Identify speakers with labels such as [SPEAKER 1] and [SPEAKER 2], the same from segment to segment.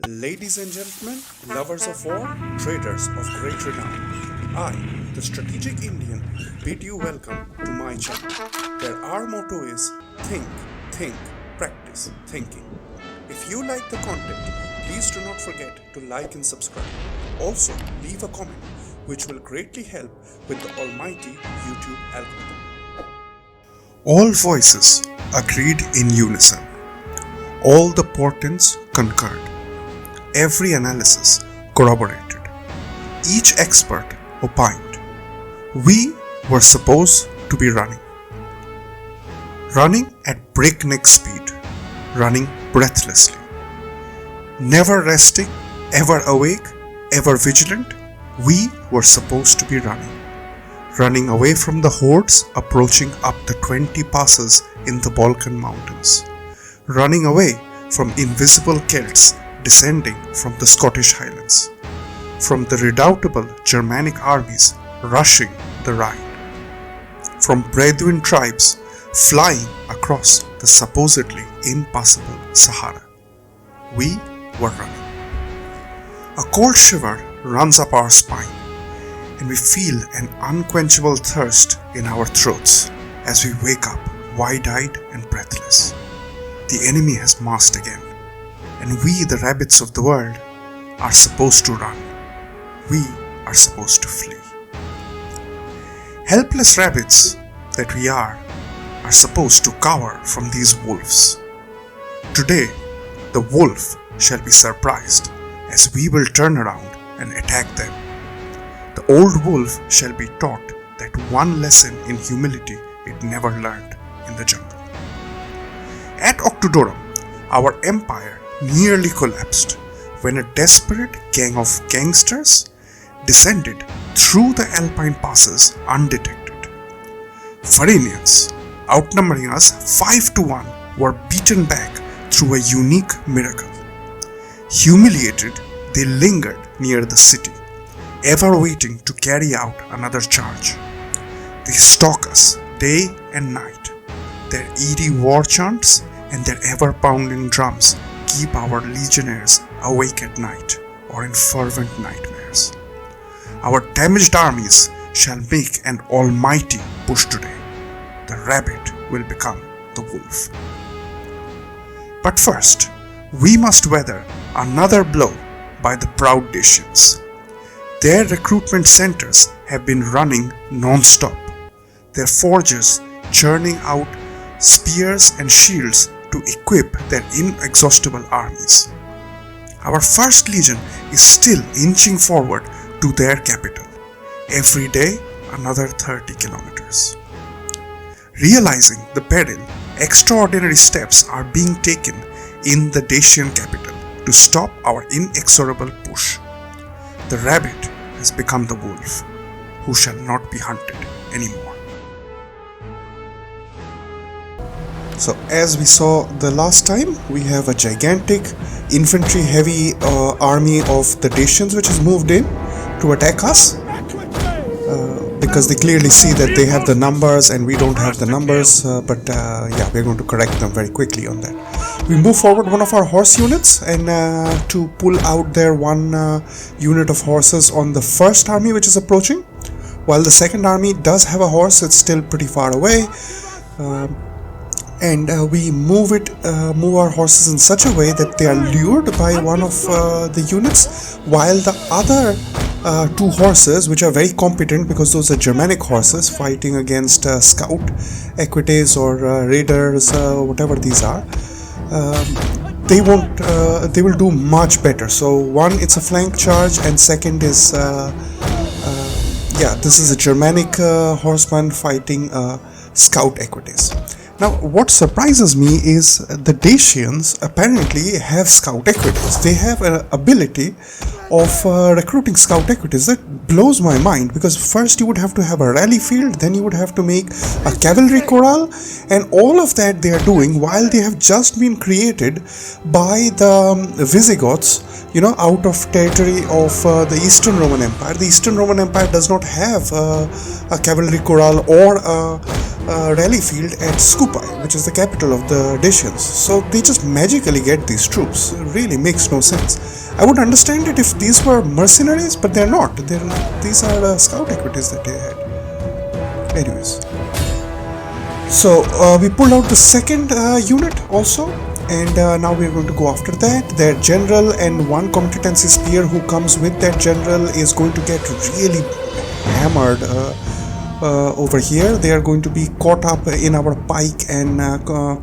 [SPEAKER 1] Ladies and gentlemen, lovers of war, traders of great renown, I, the strategic Indian, bid you welcome to my channel, where our motto is think, practice thinking. If you like the content, please do not forget to like and subscribe. Also, leave a comment, which will greatly help with the almighty YouTube algorithm. All voices agreed in unison. All the portents concurred. Every analysis corroborated. Each expert opined. We were supposed to be running. Running at breakneck speed. Running breathlessly. Never resting, ever awake, ever vigilant. We were supposed to be running. Running away from the hordes approaching up the 20 passes in the Balkan Mountains. Running away from invisible Celts descending from the Scottish Highlands. From the redoubtable Germanic armies rushing the Rhine. From Bedouin tribes flying across the supposedly impassible Sahara. We were running. A cold shiver runs up our spine, and we feel an unquenchable thirst in our throats as we wake up wide-eyed and breathless. The enemy has massed again, and we, the rabbits of the world, are supposed to run. We are supposed to flee. Helpless rabbits that we are supposed to cower from these wolves. Today, the wolf shall be surprised as we will turn around and attack them. The old wolf shall be taught that one lesson in humility it never learned in the jungle. At Octodorum, our empire nearly collapsed when a desperate gang of gangsters descended through the alpine passes undetected. Varinians, outnumbering us 5-1, were beaten back through a unique miracle. Humiliated, they lingered near the city, ever waiting to carry out another charge. They stalk us day and night. Their eerie war chants and their ever-pounding drums keep our legionnaires awake at night or in fervent nightmares. Our damaged armies shall make an almighty push today. The rabbit will become the wolf. But first, we must weather another blow by the proud Dacians. Their recruitment centers have been running non-stop, their forges churning out spears and shields to equip their inexhaustible armies. Our first legion is still inching forward to their capital, every day another 30 kilometers. Realizing the peril, extraordinary steps are being taken in the Dacian capital to stop our inexorable push. The rabbit has become the wolf, who shall not be hunted anymore. So as we saw the last time, we have a gigantic infantry heavy army of the Dacians which has moved in to attack us because they clearly see that they have the numbers and we don't have the numbers, but we're going to correct them very quickly on that. We move forward one of our horse units and to pull out their one unit of horses on the first army which is approaching. While the second army does have a horse, it's still pretty far away. And we move our horses in such a way that they are lured by one of the units, while the other two horses, which are very competent because those are Germanic horses fighting against scout equites or raiders, whatever these are, they will do much better. So one, it's a flank charge, and second is this is a Germanic horseman fighting scout equites. Now, what surprises me is the Dacians apparently have scout equites. They have an ability of recruiting scout equites. That blows my mind, because first you would have to have a rally field, then you would have to make a cavalry corral, and all of that they are doing while they have just been created by the Visigoths, out of territory of the Eastern Roman Empire. The Eastern Roman Empire does not have a cavalry corral or rally field at Skupai, which is the capital of the Dacians. So they just magically get these troops. It really makes no sense. I would understand it if these were mercenaries, but they're not. These are scout equities that they had. Anyways. So we pulled out the second unit also, and now we're going to go after that. Their general and one competency spear who comes with that general is going to get really hammered over here. They are going to be caught up in our pike and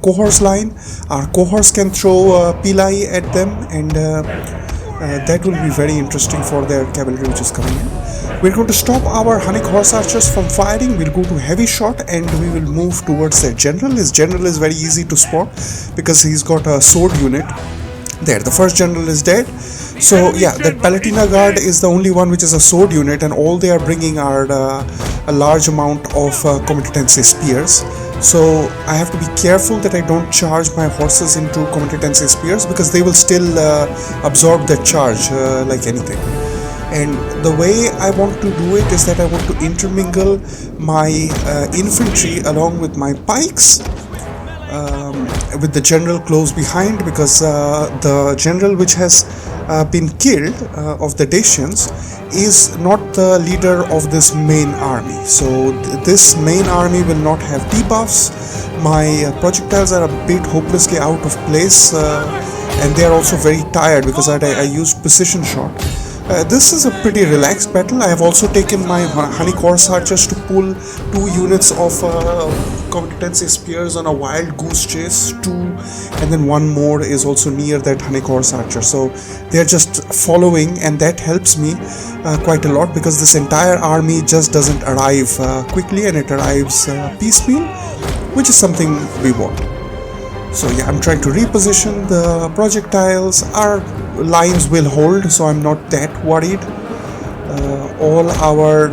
[SPEAKER 1] cohorts line. Our cohorts can throw pili at them, and that will be very interesting for their cavalry which is coming in. We're going to stop our Hunnic horse archers from firing. We'll go to heavy shot and we will move towards their general. His general is very easy to spot because he's got a sword unit. There, the first general is dead. So yeah, that Palatina guard is the only one which is a sword unit, and all they are bringing are a large amount of competency spears. So I have to be careful that I don't charge my horses into competency spears, because they will still absorb that charge like anything. And the way I want to do it is that I want to intermingle my infantry along with my pikes, with the general close behind, because the general which has been killed of the Dacians is not the leader of this main army. So this main army will not have debuffs. My projectiles are a bit hopelessly out of place, and they are also very tired because I used precision shot. This is a pretty relaxed battle. I have also taken my Hunnic horse archers to pull 2 units of competency spears on a wild goose chase, 2, and then 1 more is also near that Hunnic horse archer. So they are just following, and that helps me quite a lot, because this entire army just doesn't arrive quickly, and it arrives piecemeal, which is something we want. So yeah, I'm trying to reposition the projectiles. Our lines will hold, so I'm not that worried. All our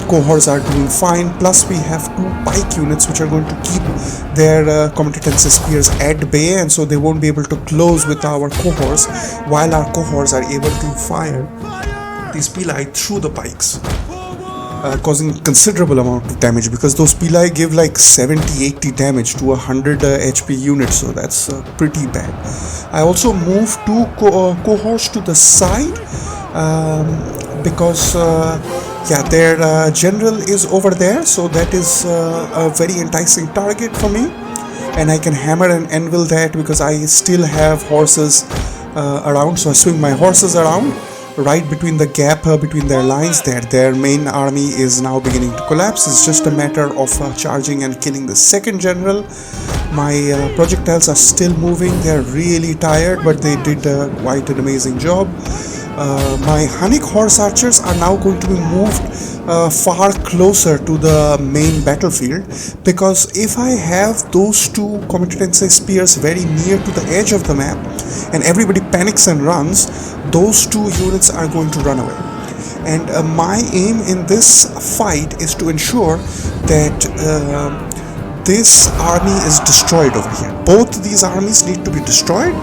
[SPEAKER 1] cohorts are doing fine, plus we have 2 pike units which are going to keep their competency spears at bay, and so they won't be able to close with our cohorts, while our cohorts are able to fire these pili through the pikes, causing considerable amount of damage, because those pili give like 70-80 damage to a 100 HP unit, so that's pretty bad. I also moved 2 cohorts to the side, because yeah, their general is over there, so that is a very enticing target for me, and I can hammer and anvil that because I still have horses around. So I swing my horses around right between the gap between their lines. Their main army is now beginning to collapse. It's just a matter of charging and killing the second general. My projectiles are still moving. They're really tired, but they did quite an amazing job. My Hunnic horse archers are now going to be moved far closer to the main battlefield, because if I have those 2 competency spears very near to the edge of the map and everybody panics and runs, those 2 units are going to run away. And my aim in this fight is to ensure that this army is destroyed over here. Both these armies need to be destroyed,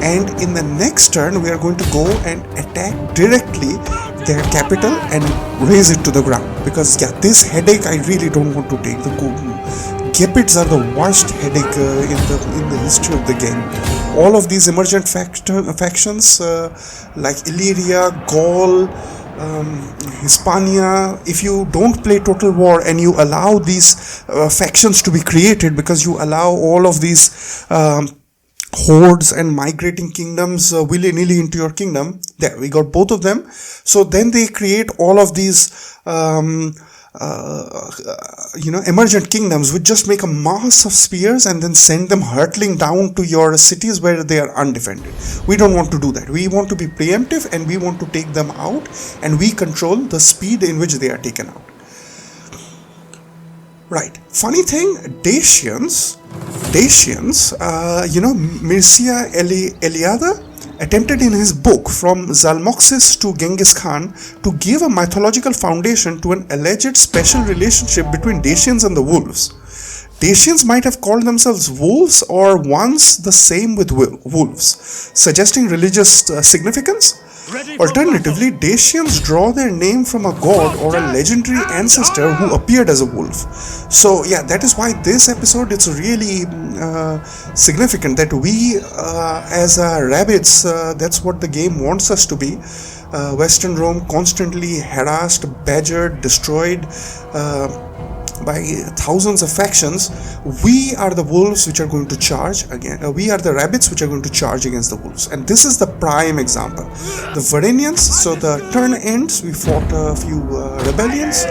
[SPEAKER 1] and in the next turn we are going to go and attack directly their capital and raise it to the ground, because yeah, this headache I really don't want to take. The Gepids are the worst headache in the history of the game. All of these emergent factions like Illyria, Gaul, Hispania, if you don't play Total War and you allow these factions to be created, because you allow all of these hordes and migrating kingdoms willy-nilly into your kingdom, there we got both of them. So then they create all of these emergent kingdoms which just make a mass of spears and then send them hurtling down to your cities where they are undefended. We don't want to do that. We want to be preemptive, and we want to take them out, and we control the speed in which they are taken out. Right. Funny thing, Dacians, Mircea Eliade attempted in his book From Zalmoxis to Genghis Khan to give a mythological foundation to an alleged special relationship between Dacians and the wolves. Dacians might have called themselves wolves, or once the same with wolves, suggesting religious significance. Alternatively, Dacians draw their name from a god or a legendary ancestor who appeared as a wolf. So yeah, that is why this episode, it's really significant that we as rabbits, that's what the game wants us to be. Western Rome constantly harassed, badgered, destroyed by thousands of factions. We are the wolves which are going to charge again. We are the rabbits which are going to charge against the wolves. And this is the prime example. The Varanians, so the turn ends, we fought a few rebellions,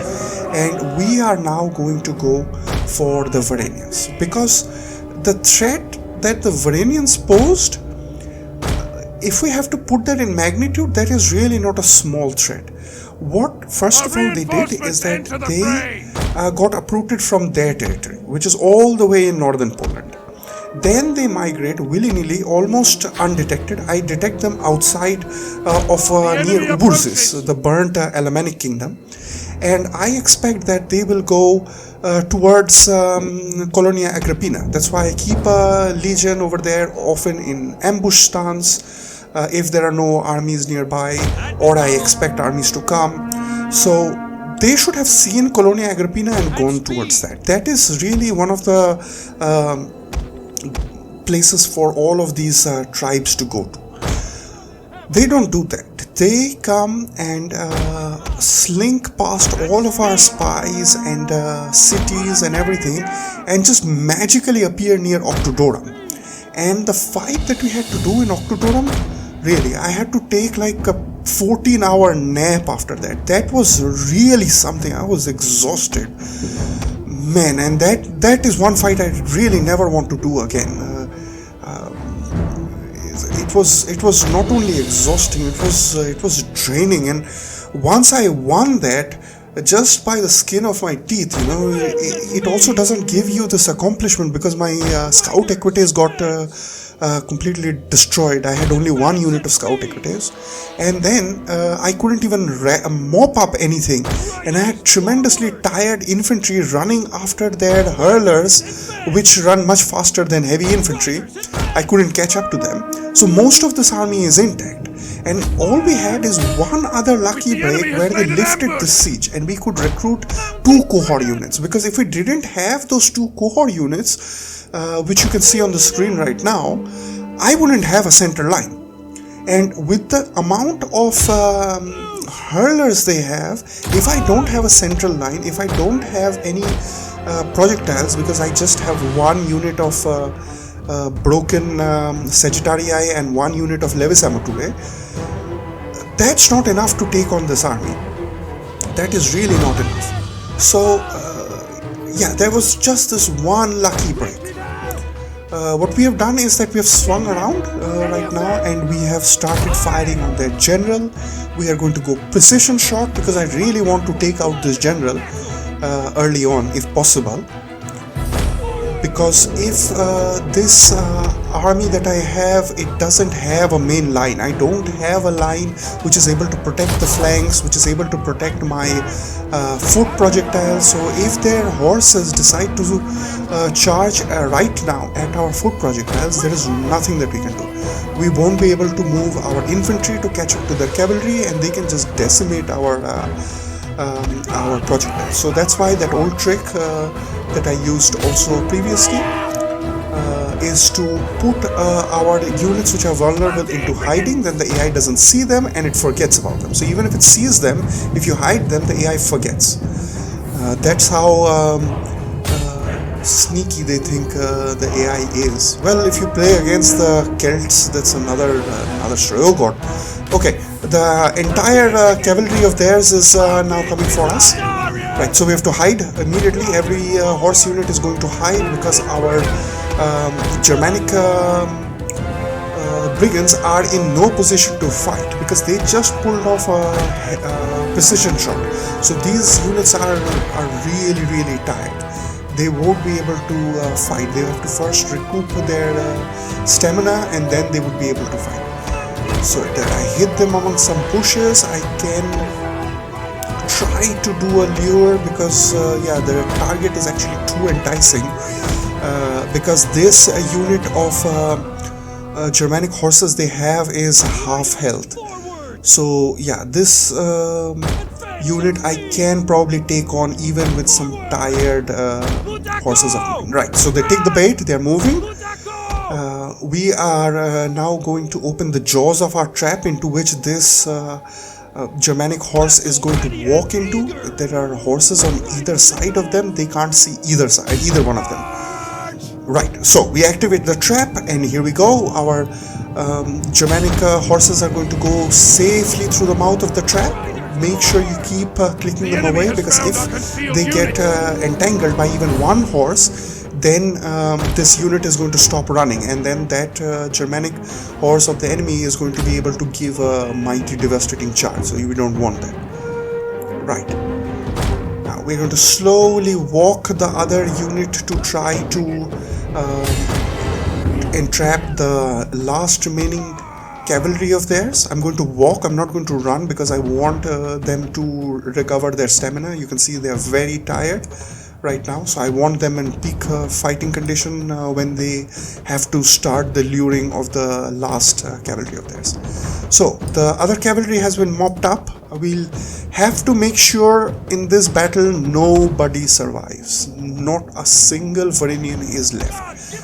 [SPEAKER 1] and we are now going to go for the Varanians. Because the threat that the Varanians posed, if we have to put that in magnitude, that is really not a small threat. What first of all they did is that they got uprooted from their territory, which is all the way in northern Poland. Then they migrate willy-nilly, almost undetected. I detect them outside of near Uburzis, the burnt Alemannic kingdom, and I expect that they will go towards Colonia Agrippina. That's why I keep a legion over there, often in ambush stance. If there are no armies nearby, or I expect armies to come. So they should have seen Colonia Agrippina and gone towards that. That is really one of the places for all of these tribes to go to. They don't do that. They come and slink past all of our spies and cities and everything, and just magically appear near Octodorum. And the fight that we had to do in Octodorum, really, I had to take like a 14-hour nap after that. That was really something. I was exhausted, man, and that is one fight I really never want to do again. It was not only exhausting, it was draining, and once I won that, just by the skin of my teeth, it also doesn't give you this accomplishment, because my scout equities got completely destroyed. I had only one unit of scout equities, and then I couldn't even mop up anything, and I had tremendously tired infantry running after their hurlers, which run much faster than heavy infantry. I couldn't catch up to them, so most of this army is intact, and all we had is one other lucky break where they lifted the siege, and we could recruit 2 cohort units, because if we didn't have those 2 cohort units, which you can see on the screen right now, I wouldn't have a center line. And with the amount of hurlers they have, if I don't have a central line, if I don't have any projectiles, because I just have one unit of broken Sagittarii and one unit of Levis Amature, that's not enough to take on this army. That is really not enough. So yeah, there was just this one lucky break. What we have done is that we have swung around right now, and we have started firing on their general. We are going to go precision shot, because I really want to take out this general early on if possible. Because if this army that I have, it doesn't have a main line. I don't have a line which is able to protect the flanks, which is able to protect my foot projectiles. So if their horses decide to charge right now at our foot projectiles, there is nothing that we can do. We won't be able to move our infantry to catch up to their cavalry, and they can just decimate our projectiles. So that's why that old trick that I used also previously is to put our units which are vulnerable into hiding. Then the AI doesn't see them and it forgets about them. So even if it sees them, if you hide them, the AI forgets. That's how sneaky they think the AI is. Well, if you play against the Celts, that's another story. Oh god. Okay, the entire cavalry of theirs is now coming for us. Right, so we have to hide immediately. Every horse unit is going to hide, because our Germanic brigands are in no position to fight, because they just pulled off a precision shot. So these units are really, really tired. They won't be able to fight. They have to first recoup their stamina, and then they would be able to fight. So that I hit them among some bushes. I can try to do a lure, because yeah, the target is actually too enticing, because this unit of Germanic horses they have is half health. So yeah, this unit I can probably take on even with some tired horses of mine. Right, so they take the bait, they're moving. We are now going to open the jaws of our trap into which this Germanic horse is going to walk into. There are horses on either side of them. They can't see either one of them. Right, so we activate the trap, and here we go. Our Germanic horses are going to go safely through the mouth of the trap. Make sure you keep clicking them away, because if they get entangled by even one horse, then this unit is going to stop running, and then that Germanic horse of the enemy is going to be able to give a mighty devastating charge, so we don't want that. Right. Now we're going to slowly walk the other unit to try to entrap the last remaining cavalry of theirs. I'm going to walk, I'm not going to run, because I want them to recover their stamina. You can see they are very tired right now, so I want them in peak fighting condition when they have to start the luring of the last cavalry of theirs. So the other cavalry has been mopped up. We'll have to make sure in this battle nobody survives. Not a single Varinian is left.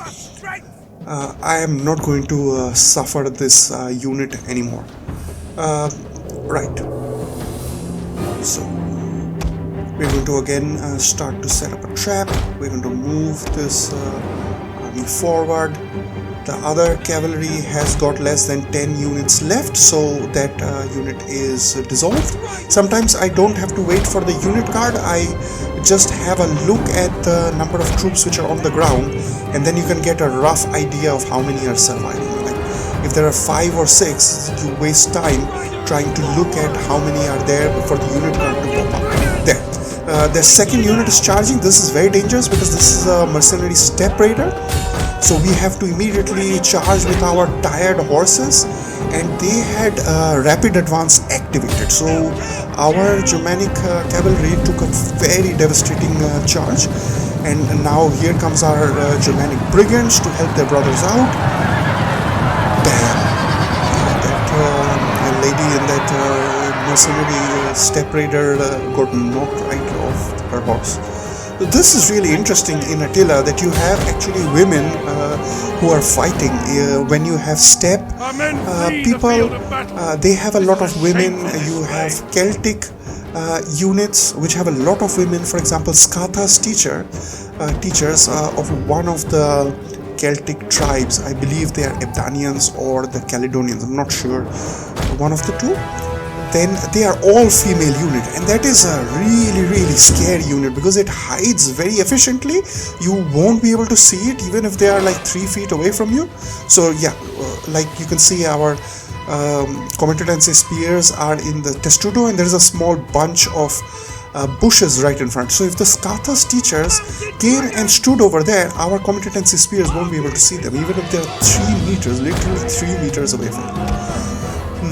[SPEAKER 1] I am not going to suffer this unit anymore. Right. So we're going to again start to set up a trap. We're going to move this army forward. The other cavalry has got less than 10 units left, so that unit is dissolved. Sometimes I don't have to wait for the unit card. I just have a look at the number of troops which are on the ground, and then you can get a rough idea of how many are surviving. Like if there are 5 or 6, you waste time trying to look at how many are there for the unit card to pop up. There. The second unit is charging. This is very dangerous because this is a mercenary step raider. So we have to immediately charge with our tired horses, and they had rapid advance activated. So our Germanic cavalry took a very devastating charge, and now here comes our Germanic brigands to help their brothers out. Damn, that lady in that mercenary step raider got knocked right off her horse. So this is really interesting in Attila, that you have actually women who are fighting. When you have steppe people, they have a lot of women. You have Celtic units which have a lot of women. For example, Scatha's teachers of one of the Celtic tribes, I believe they are Ebdanians or the Caledonians, I'm not sure, one of the two. Then they are all female unit, and that is a really scary unit because it hides very efficiently. You won't be able to see it even if they are like 3 feet away from you. So yeah, like you can see our comitatense spears are in the testudo, and there is a small bunch of bushes right in front. So if the Scatha's teachers came and stood over there, our comitatense spears won't be able to see them, even if they are 3 meters, literally 3 meters away from them.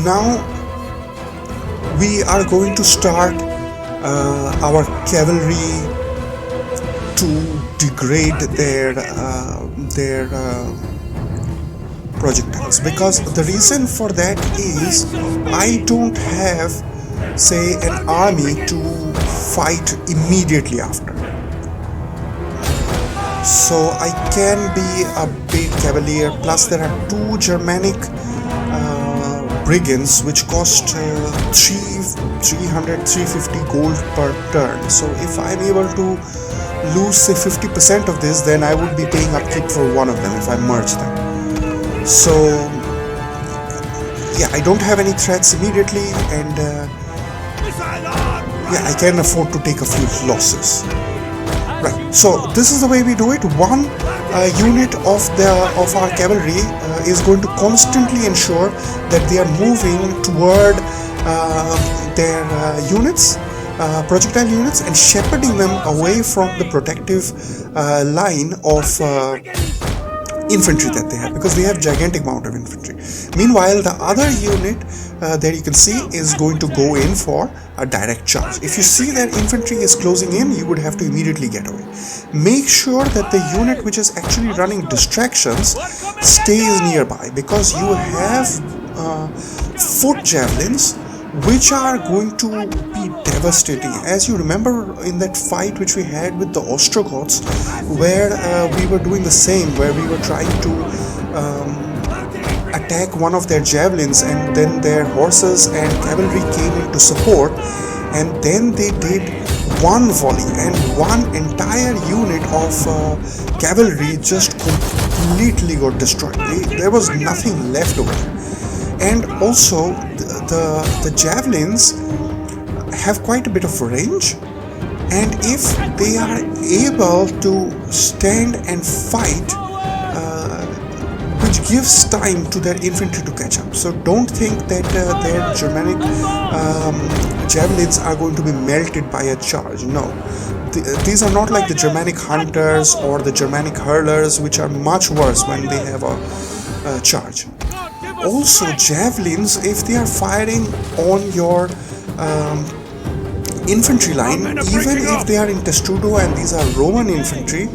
[SPEAKER 1] Now we are going to start our cavalry to degrade their projectiles, because the reason for that is I don't have, say, an army to fight immediately after. So I can be a big cavalier, plus there are 2 Germanic brigands which cost 350 gold per turn. So if I'm able to lose, say, 50% of this, then I would be paying upkeep for one of them if I merge them. So yeah, I don't have any threats immediately, and yeah, I can afford to take a few losses. Right, so this is the way we do it. One unit of our cavalry is going to constantly ensure that they are moving toward their units, projectile units, and shepherding them away from the protective line of infantry that they have, because they have gigantic amount of infantry. Meanwhile, the other unit there you can see is going to go in for a direct charge. If you see that infantry is closing in, you would have to immediately get away. Make sure that the unit which is actually running distractions stays nearby, because you have foot javelins, which are going to be devastating. As you remember in that fight which we had with the Ostrogoths, where we were doing the same, where we were trying to attack one of their javelins, and then their horses and cavalry came into support, and then they did one volley and one entire unit of cavalry just completely got destroyed. There was nothing left over there. And also the javelins have quite a bit of range, and if they are able to stand and fight, which gives time to their infantry to catch up. So don't think that their Germanic javelins are going to be melted by a charge. No, these are not like the Germanic hunters or the Germanic hurlers, which are much worse when they have a charge. Also, javelins, if they are firing on your infantry line, even if they are in testudo and these are Roman infantry,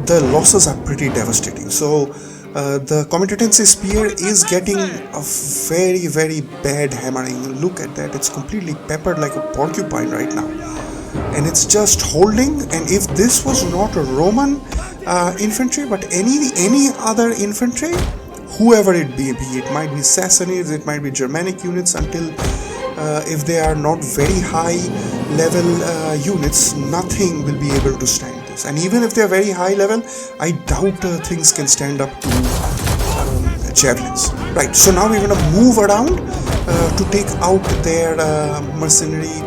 [SPEAKER 1] the losses are pretty devastating. So the comitatense spear is getting a very, very bad hammering. Look at that, it's completely peppered like a porcupine right now, and it's just holding. And if this was not a Roman infantry, but any other infantry, whoever it be, it might be Sassanids, it might be Germanic units, until if they are not very high level units, nothing will be able to stand this. And even if they are very high level, I doubt things can stand up to javelins. Right, so now we're going to move around to take out their mercenary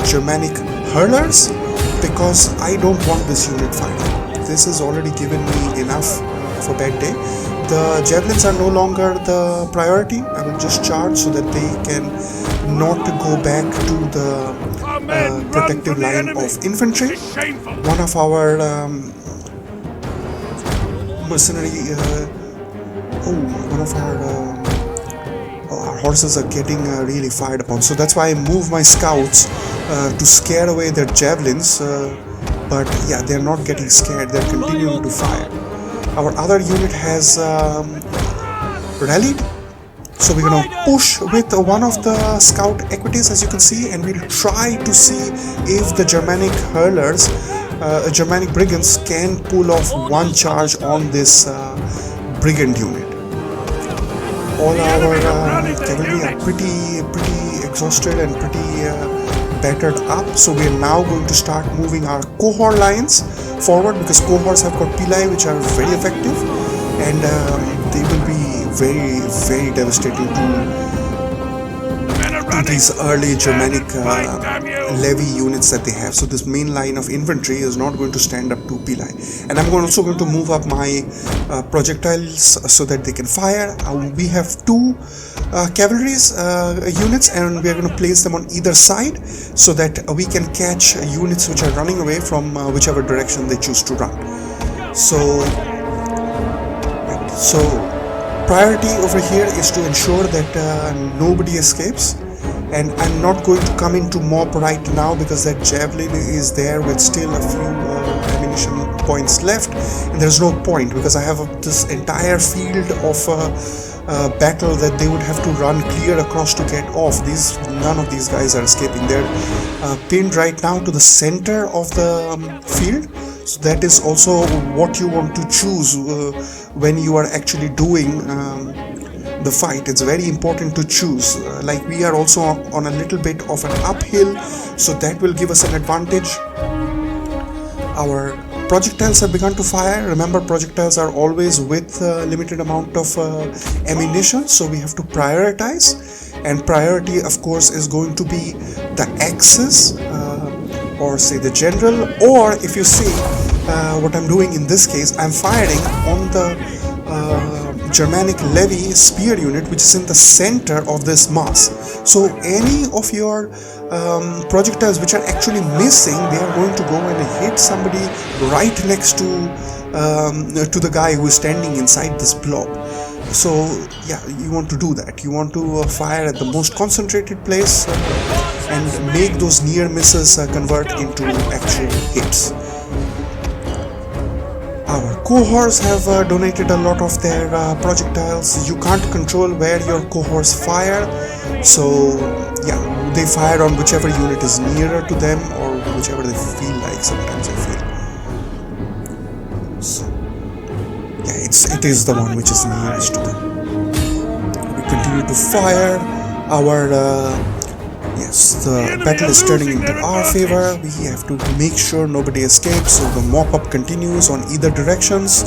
[SPEAKER 1] Germanic hurlers, because I don't want this unit fighting. This has already given me enough of a bad day. The javelins are no longer the priority. I will just charge so that they can not go back to the protective line of infantry. One of our mercenary, one of our horses are getting really fired upon. So that's why I move my scouts to scare away their javelins. But yeah, they're not getting scared. They're continuing to fire. Our other unit has rallied, so we're going to push with one of the scout equities, as you can see, and we'll try to see if the Germanic hurlers, Germanic brigands, can pull off one charge on this brigand unit. All our cavalry are pretty exhausted and pretty battered up, so we are now going to start moving our cohort lines forward, because cohorts have got pili which are very effective, and they will be very, very devastating to these early Germanic levy units that they have. So this main line of infantry is not going to stand up to pili, and I'm also going to move up my projectiles so that they can fire. We have two cavalry units, and we are going to place them on either side so that we can catch units which are running away from whichever direction they choose to run. So priority over here is to ensure that nobody escapes, and I'm not going to come into mob right now because that javelin is there with still a few ammunition points left, and there's no point because I have this entire field of battle that they would have to run clear across to get off. None of these guys are escaping. They're pinned right now to the center of the field. So that is also what you want to choose when you are actually doing the fight. It's very important to choose. Like we are also on a little bit of an uphill, so that will give us an advantage. Our projectiles have begun to fire. Remember, projectiles are always with a limited amount of ammunition, so we have to prioritize, and priority of course is going to be the axis, or say the general, or if you see what I'm doing in this case, I'm firing on the Germanic levy spear unit, which is in the center of this mass. So any of your projectiles which are actually missing, they are going to go and hit somebody right next to the guy who is standing inside this blob. So yeah, you want to do that. You want to fire at the most concentrated place and make those near misses convert into actual hits. Our cohorts have donated a lot of their projectiles. You can't control where your cohorts fire, so yeah, they fire on whichever unit is nearer to them or whichever they feel like. Sometimes I feel so, yeah, it is the one which is nearest to them. We continue to fire. Our yes, the battle is turning into our favor. We have to make sure nobody escapes, so the mop-up continues on either directions.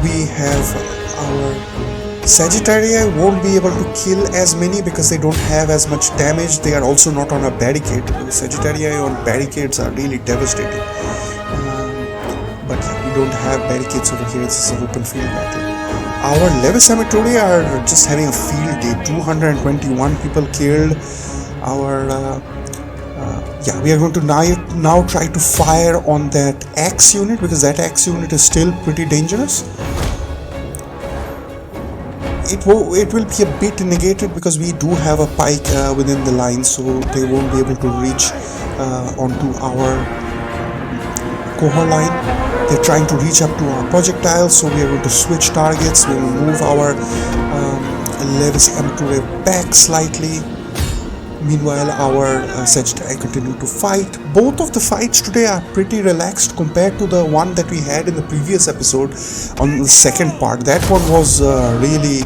[SPEAKER 1] We have our Sagittarii won't be able to kill as many because they don't have as much damage. They are also not on a barricade. Sagittarii on barricades are really devastating. But yeah, we don't have barricades over here. This is an open field battle. Our Levis Cemetery are just having a field day. 221 people killed. Our yeah, we are going to now try to fire on that axe unit because that axe unit is still pretty dangerous. It will be a bit negated because we do have a pike within the line, so they won't be able to reach onto our cohort line. They're trying to reach up to our projectiles, so we are going to switch targets. We will move our Levis Cemetery back slightly. Meanwhile, our Sagittarii continue to fight. Both of the fights today are pretty relaxed compared to the one that we had in the previous episode on the second part. That one was really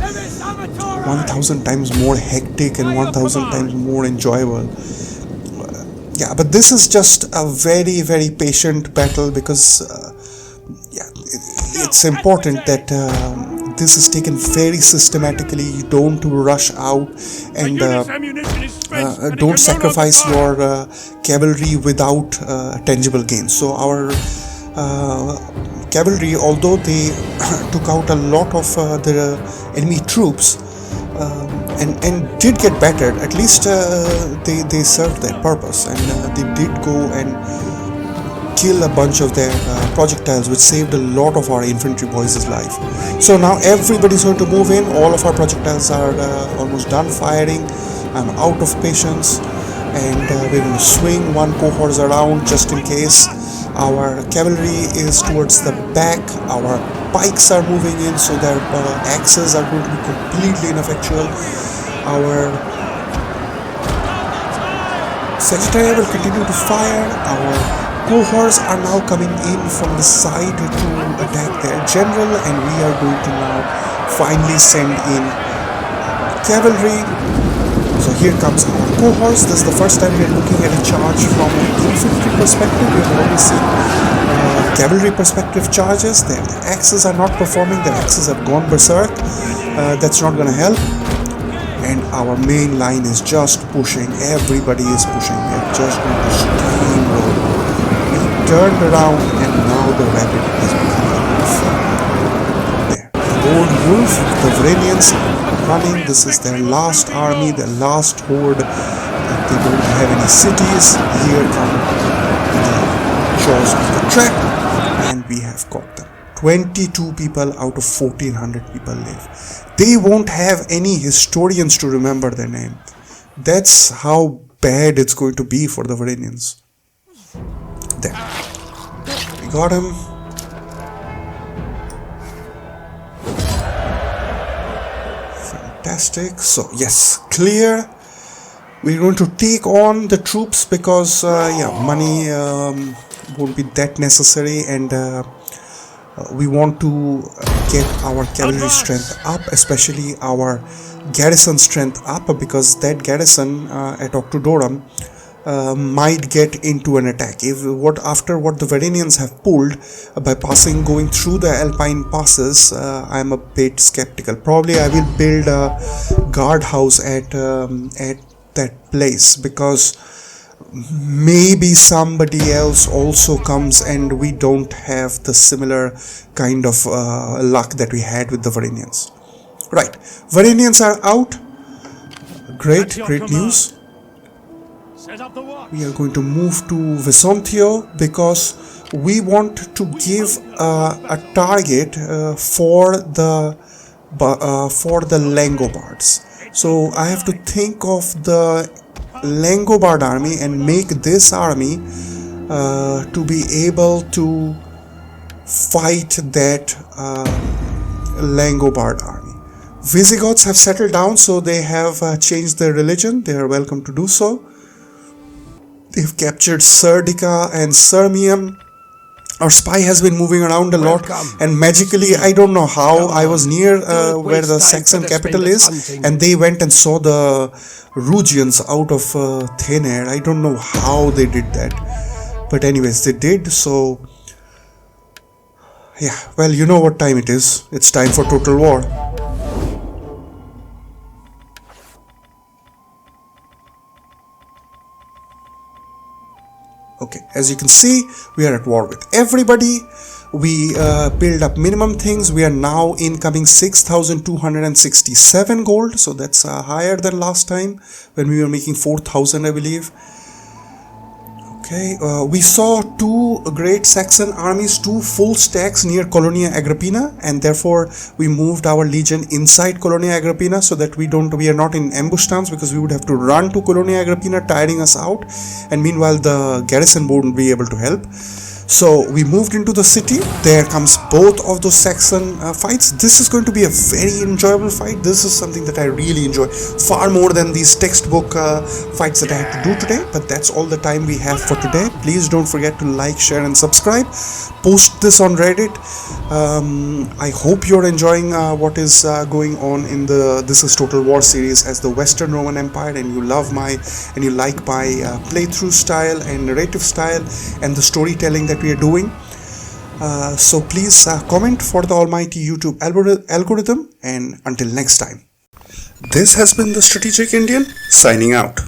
[SPEAKER 1] 1000 times more hectic and 1000 times more enjoyable. Yeah, but this is just a very, very patient battle because yeah, it's important that this is taken very systematically. You don't rush out and don't sacrifice your cavalry without tangible gains. So our cavalry, although they took out a lot of the enemy troops and did get battered, at least they served their purpose, and they did go and kill a bunch of their projectiles, which saved a lot of our infantry boys' life. So now everybody's going to move in. All of our projectiles are almost done firing. I'm out of patience, and we're going to swing one cohort around just in case. Our cavalry is towards the back. Our pikes are moving in, so their axes are going to be completely ineffectual. Our Sagittarii will continue to fire. Our cohorts are now coming in from the side to attack their general, and we are going to now finally send in cavalry. So here comes our cohorts. This is the first time we are looking at a charge from an infantry perspective. We have already seen cavalry perspective charges. Their axes are not performing. Their axes have gone berserk. That's not going to help. And our main line is just pushing. Everybody is pushing. We are just going to steamroll. We turned around, and now the rapid is becoming a wolf. There. The old wolf, the Varanians running. This is their last army, their last horde. They don't have any cities. Here come the jaws of the trap, and we have got them. 22 people out of 1400 people live. They won't have any historians to remember their name. That's how bad it's going to be for the Varanians. There. We got him. Fantastic. So yes, clear. We're going to take on the troops because yeah, money won't be that necessary, and we want to get our cavalry strength up, especially our garrison strength up, because that garrison at Octodorum might get into an attack. After what the Varanians have pulled by going through the Alpine passes, I'm a bit skeptical. Probably I will build a guardhouse at that place, because maybe somebody else also comes and we don't have the similar kind of luck that we had with the Varanians. Right, Varanians are out. Great news. We are going to move to Vesontio because we want to give a target for the Langobards. So I have to think of the Langobard army and make this army to be able to fight that Langobard army. Visigoths have settled down, so they have changed their religion. They are welcome to do so. They've captured Serdica and Sirmium. Our spy has been moving around a lot, and magically, I don't know how, I was near where the Saxon capital is, and they went and saw the Rugians out of thin air. I don't know how they did that, but anyways, they did. So yeah, well, you know what time it is. It's time for total war. Okay, as you can see, we are at war with everybody. We build up minimum things. We are now incoming 6,267 gold. So that's higher than last time when we were making 4,000, I believe. Okay, we saw two great Saxon armies, two full stacks near Colonia Agrippina, and therefore we moved our legion inside Colonia Agrippina so that we are not in ambush stance, because we would have to run to Colonia Agrippina, tiring us out, and meanwhile the garrison wouldn't be able to help. So we moved into the city. There comes both of those Saxon fights. This is going to be a very enjoyable fight. This is something that I really enjoy, far more than these textbook fights that I had to do today. But that's all the time we have for today. Please don't forget to like, share and subscribe. Post this on Reddit. I hope you're enjoying what is going on in the This is Total War series as the Western Roman Empire, and you like my playthrough style and narrative style and the storytelling that we are doing. So please comment for the almighty YouTube algorithm, and until next time, this has been the Strategic Indian signing out.